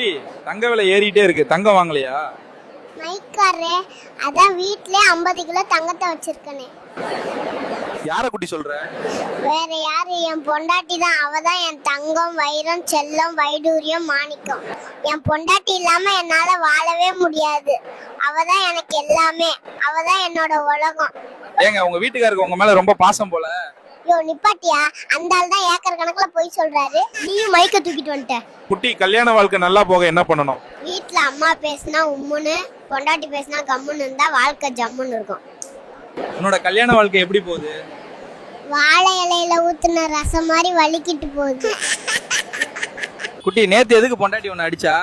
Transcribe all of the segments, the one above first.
குட்டி, தங்க விலை ஏறிட்டே இருக்கு, தங்கம் வாங்கலையா? மைக்காரே, அதான் வீட்ல 50 கிலோ தங்கத்தை வச்சிருக்கனே. யார குட்டி சொல்ற? வேற யாரு? என் பொண்டாட்டி தான். அவதான் என் தங்கம், வைரம், செல்லம், வைடூரியம், மாணிக்கம். என் பொண்டாட்டி இல்லாம என்னால வாழவே முடியாது. அவதான் எனக்கு எல்லாமே. அவதான் என்னோட உலகம். ஏங்க, உங்க வீட்டுக்காருக்கு உங்க மேல ரொம்ப பாசம் போல. யோ நிப்பாட்டியா, அந்த ஆள் தான் ஏக்கர் கணக்குல போய் சொல்றாரு. நீயும் மைக்க தூக்கிட்டு வந்துட்ட. குட்டி, கல்யாண வாழ்க்கை நல்லா போக என்ன பண்ணணும்? வீட்ல அம்மா பேசினா உம்முன்னு, பொண்டாட்டி பேசினா கம்முன்னு இருந்தா வாழ்க்கை ஜம்முன்னு இருக்கும். உன்னோட கல்யாண வாழ்க்கை எப்படி போகுது? வாழை இலையில ஊத்துன ரசம் மாதிரி வலிக்கிட்டு போகுது. குட்டி, நேத்து எதுக்கு பொண்டாட்டி உன்னை அடிச்சா?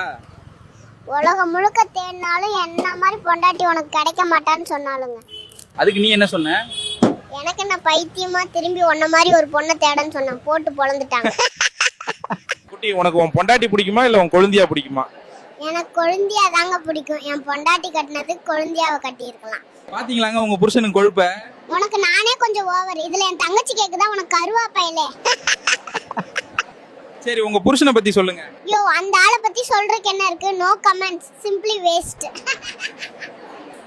உலகம் முழுக்க தேடினாலும் என்ன மாதிரி பொண்டாட்டி உனக்கு கிடைக்க மாட்டான்னு சொன்னாலுங்க. அதுக்கு நீ என்ன சொன்ன? எனக்கு என்ன பைத்தியமா, திரும்பி உன்ன மாதிரி ஒரு பொண்ணை தேடன்னு சொன்னான். போட்டு பொழந்துட்டாங்க. குட்டி, உனக்கு உன் பொண்டாட்டி பிடிக்குமா இல்ல உன் கொழுந்தியா பிடிக்குமா? எனக்கு கொழுந்தியா தாங்க பிடிக்கும். என் பொண்டாட்டி கட்டினதுக்கு கொழுந்தியாவை கட்டி இருக்கலாம். பாத்தீங்களாங்க உங்க புருஷனுக்கு கொழுப்ப? உனக்கு நானே கொஞ்சம் ஓவர். இதுல என் தங்கச்சி கேக்குதா உனக்கு கருவா பையலே. சரி, உங்க புருஷனை பத்தி சொல்லுங்க. யோ, அந்த ஆளை பத்தி சொல்றதுக்கு என்ன இருக்கு? No comments, simply waste.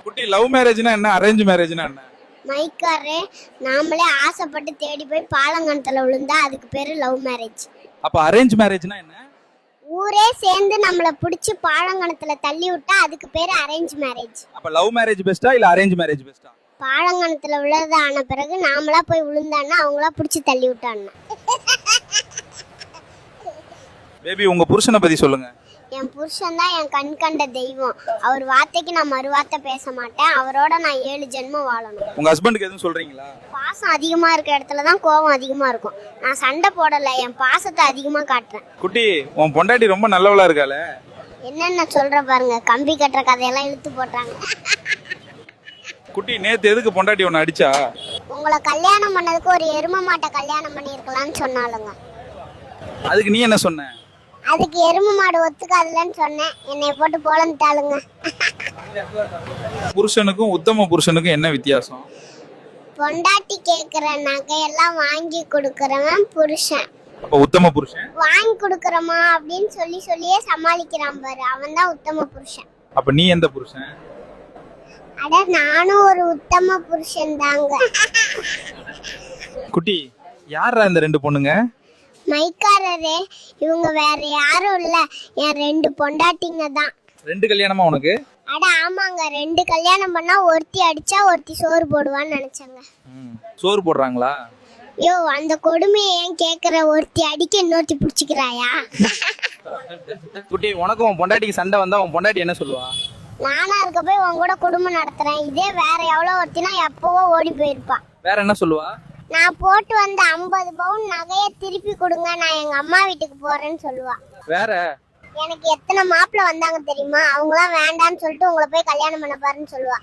குட்டி, லவ் மேரேஜ்னா என்ன, அரேஞ்ச் மேரேஜ்னா என்ன? மைக்காரே, நாமளே ஆசைப்பட்டு தேடி போய் பாலங்கணத்துல விழுந்தா அதுக்கு பேரு லவ் மேரேஜ். அப்ப அரேஞ்ச் மேரேஜ்னா என்ன? ஊரே சேர்ந்து நம்மள பிடிச்சி பாலங்கணத்துல தள்ளி விட்டா அதுக்கு பேரு அரேஞ்ச் மேரேஜ். அப்ப லவ் மேரேஜ் பெஸ்டா இல்ல அரேஞ்ச் மேரேஜ் பெஸ்டா? பாலங்கணத்துல விழுறது ஆன பிறகு நாமளா போய் விழுந்தான்னா அவங்களா பிடிச்சி தள்ளி விட்டான்னா. பேபி, உங்க புருஷனை பத்தி சொல்லுங்க. என் புருஷன் தான் என் கண் கண்ட தெய்வம். அவர் வார்த்தைக்கு நான் மறுவார்த்தை பேச மாட்டேன். அவரோட நான் 7 ஜென்மம் வாழணும். உங்க ஹஸ்பண்டுக்கு எதுவும் சொல்றீங்களா? பாசம் அதிகமா இருக்க இடத்துல தான் கோபம் அதிகமா இருக்கும். நான் சண்டை போடல, என் பாசத்தை அதிகமா காட்டுறேன். குட்டி, உன் பொண்டாட்டி ரொம்ப நல்லவளா இருக்காளே. என்னென்ன சொல்ற பாருங்க, கம்பி கட்டுற கதையெல்லாம் இழுத்து போட்டாங்க. குட்டி, நேத்து எதுக்கு பொண்டாட்டி உன்னை அடிச்சா? உங்களை கல்யாணம் பண்ணதுக்கு ஒரு எரும மாட்டை கல்யாணம் பண்ணியிருக்கலாம்னு சொன்னாலுங்க. அதுக்கு நீ என்ன சொன்ன? அதுக்கு எரும மாடு ஒத்துக்காதுலன்னு சொன்னேன். என்னை போட்டு போலந்துட்டாளுங்க. புருஷனுக்கும் உத்தம புருஷனுக்கும் என்ன வித்தியாசம்? பொண்டாட்டி கேக்குற நகையெல்லாம் வாங்கி கொடுக்கறவன் புருஷன். அப்ப உத்தம புருஷன்? வாங்கி கொடுக்கறமா அப்படின்னு சொல்லியே சமாளிக்கிறான் பாரு, அவன் தான் உத்தம புருஷன். அப்ப நீ எந்த புருஷன்? அட, நானும் ஒரு உத்தம புருஷன் தாங்க. குட்டி, யாரா இந்த 2 பொண்ணுங்க? மைக்காரரே, இவங்க வேற யாரும் இல்ல, என் 2 பொண்டாட்டிங்க தான். 2 கல்யாணமா உனக்கு? அட ஆமாங்க, 2 கல்யாணம் பண்ணா ஒருத்தி அடிச்சா ஒருத்தி சோறு போடுவான்னு நினைச்சாங்க. சோறு போடுறாங்களா? யோ, அந்த கொடுமையை ஏன் கேக்குற? ஒருத்தி அடிக்க இன்னொருத்தி புடிச்சுக்கிறாயா? குட்டி, உனக்கும் உன் பொண்டாட்டிக்கு சண்டை வந்தா உன் பொண்டாட்டி என்ன சொல்லுவா? நானா இருக்க போய் உன் கூட குடும்பம் நடத்துறேன். இதே வேற எவ்வளவு ஒருத்தினா எப்பவோ ஓடி போயிருப்பா. வேற என்ன சொல்லுவா? நான் போட்டு வந்த 50 பவுன் நகையை திருப்பி கொடுங்க, நான் எங்க அம்மா வீட்டுக்கு போறேன்னு சொல்லுவா. வேற எனக்கு எத்தனை மாப்பிள்ள வந்தாங்க தெரியுமா? அவங்களாம் வேண்டான்னு சொல்லிட்டு உங்களை போய் கல்யாணம் பண்ண பாருன்னு சொல்லுவா.